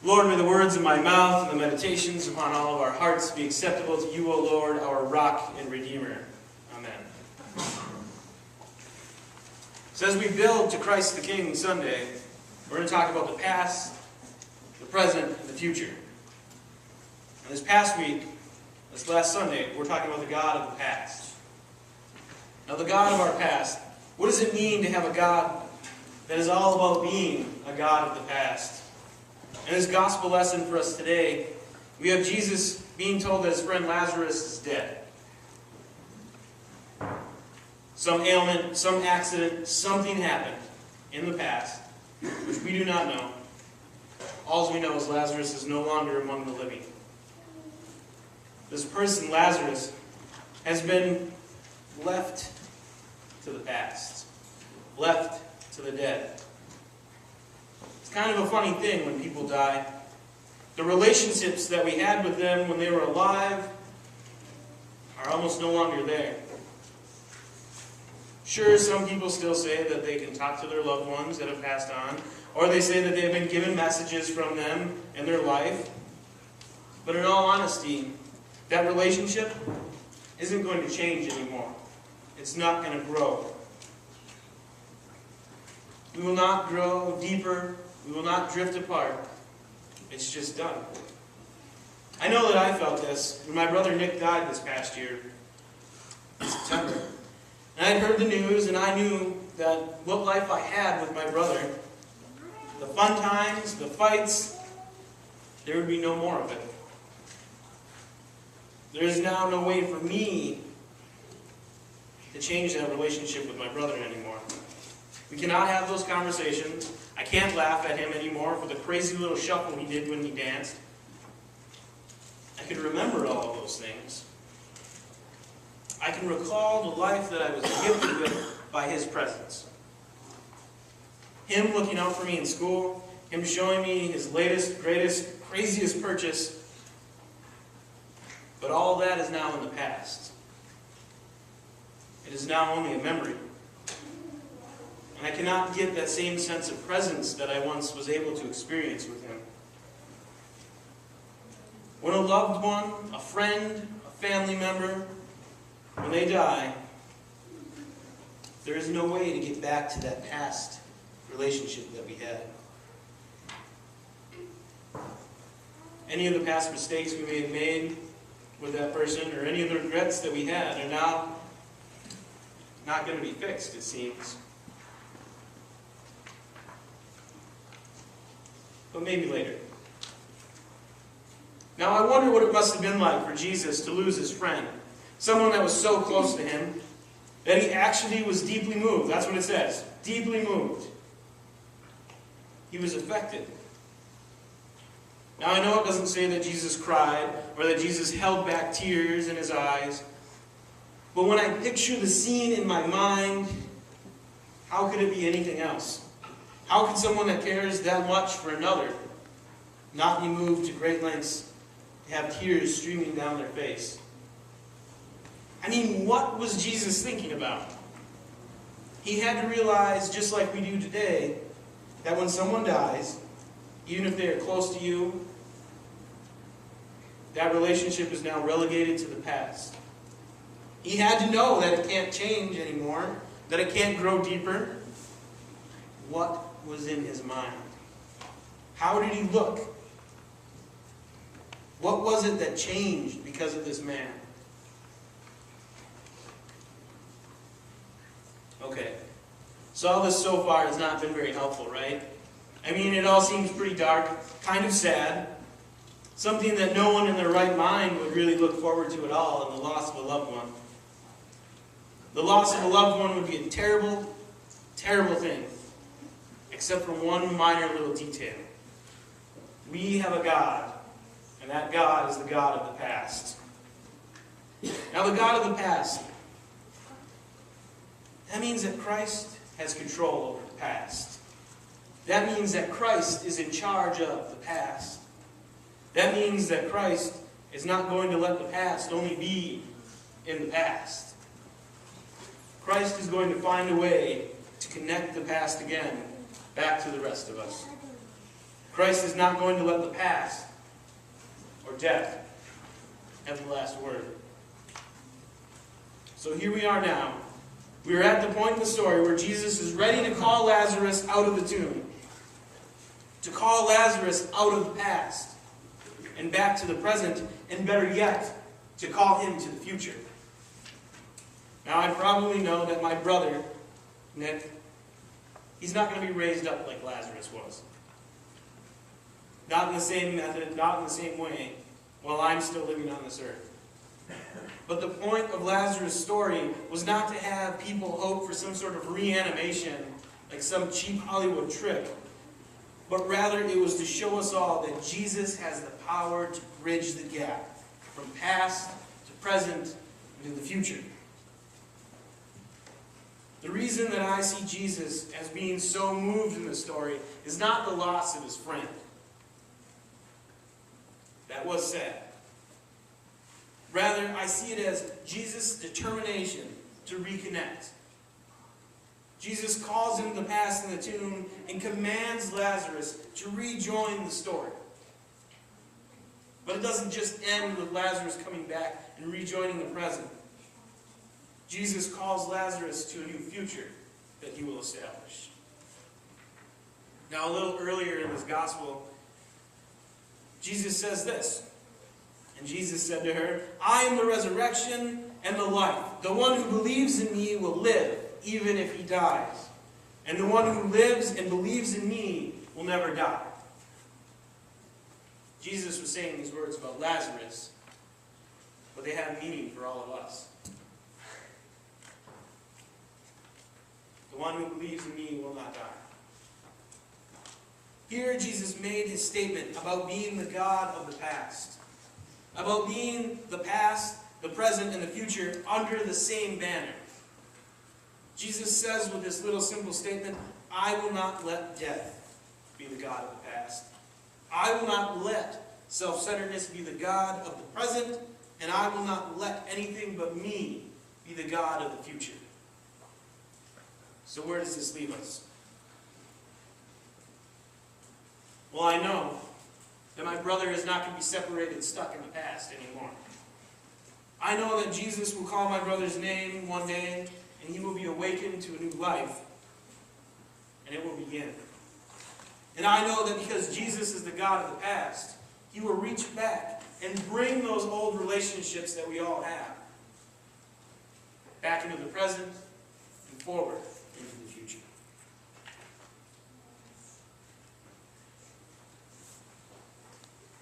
Lord, may the words of my mouth and the meditations upon all of our hearts be acceptable to you, O Lord, our rock and redeemer. Amen. So as we build to Christ the King Sunday, we're going to talk about the past, the present, and the future. And this past week, this last Sunday, we're talking about the God of the past. Now, the God of our past, what does it mean to have a God that is all about being a God of the past? In this gospel lesson for us today, we have Jesus being told that his friend Lazarus is dead. Some ailment, some accident, something happened in the past, which we do not know. All we know is Lazarus is no longer among the living. This person, Lazarus, has been left to the past, left to the dead. It's kind of a funny thing when people die. The relationships that we had with them when they were alive are almost no longer there. Sure, some people still say that they can talk to their loved ones that have passed on, or they say that they have been given messages from them in their life. But in all honesty, that relationship isn't going to change anymore. It's not going to grow. We will not grow deeper. We will not drift apart. It's just done. I know that I felt this when my brother Nick died this past year in September. And I had heard the news, and I knew that what life I had with my brother, the fun times, the fights, there would be no more of it. There is now no way for me to change that relationship with my brother anymore. We cannot have those conversations. I can't laugh at him anymore for the crazy little shuffle he did when he danced. I can remember all of those things. I can recall the life that I was gifted with by his presence. Him looking out for me in school, him showing me his latest, greatest, craziest purchase. But all that is now in the past. It is now only a memory. And I cannot get that same sense of presence that I once was able to experience with him. When a loved one, a friend, a family member, when they die, there is no way to get back to that past relationship that we had. Any of the past mistakes we may have made with that person, or any of the regrets that we had, are now not going to be fixed, it seems. But maybe later. Now I wonder what it must have been like for Jesus to lose his friend. Someone that was so close to him that he actually was deeply moved. That's what it says. Deeply moved. He was affected. Now I know it doesn't say that Jesus cried or that Jesus held back tears in his eyes. But when I picture the scene in my mind, how could it be anything else? How could someone that cares that much for another not be moved to great lengths to have tears streaming down their face? I mean, what was Jesus thinking about? He had to realize, just like we do today, that when someone dies, even if they are close to you, that relationship is now relegated to the past. He had to know that it can't change anymore, that it can't grow deeper. What was in his mind? How did he look? What was it that changed because of this man? Okay, so all this so far has not been very helpful, right? I mean, it all seems pretty dark, kind of sad. Something that no one in their right mind would really look forward to at all, in the loss of a loved one. The loss of a loved one would be a terrible, terrible thing, except for one minor little detail. We have a God, and that God is the God of the past. Now, the God of the past, that means that Christ has control over the past. That means that Christ is in charge of the past. That means that Christ is not going to let the past only be in the past. Christ is going to find a way to connect the past again back to the rest of us. Christ is not going to let the past or death have the last word. So here we are now. We are at the point in the story where Jesus is ready to call Lazarus out of the tomb. To call Lazarus out of the past and back to the present, and better yet, to call him to the future. Now, I probably know that my brother, Nick, he's not going to be raised up like Lazarus was. Not in the same method, not in the same way, while I'm still living on this earth. But the point of Lazarus' story was not to have people hope for some sort of reanimation, like some cheap Hollywood trick, but rather it was to show us all that Jesus has the power to bridge the gap from past to present and to the future. The reason that I see Jesus as being so moved in this story is not the loss of his friend. That was sad. Rather, I see it as Jesus' determination to reconnect. Jesus calls him the past in the tomb and commands Lazarus to rejoin the story. But it doesn't just end with Lazarus coming back and rejoining the present. Jesus calls Lazarus to a new future that he will establish. Now, a little earlier in this gospel, Jesus says this. And Jesus said to her, I am the resurrection and the life. The one who believes in me will live, even if he dies. And the one who lives and believes in me will never die. Jesus was saying these words about Lazarus, but they have meaning for all of us. The one who believes in me will not die. Here Jesus made his statement about being the God of the past. About being the past, the present, and the future under the same banner. Jesus says with this little simple statement, I will not let death be the God of the past. I will not let self-centeredness be the God of the present, and I will not let anything but me be the God of the future. So where does this leave us? Well, I know that my brother is not going to be separated, stuck in the past anymore. I know that Jesus will call my brother's name one day, and he will be awakened to a new life, and it will begin. And I know that because Jesus is the God of the past, he will reach back and bring those old relationships that we all have back into the present and forward.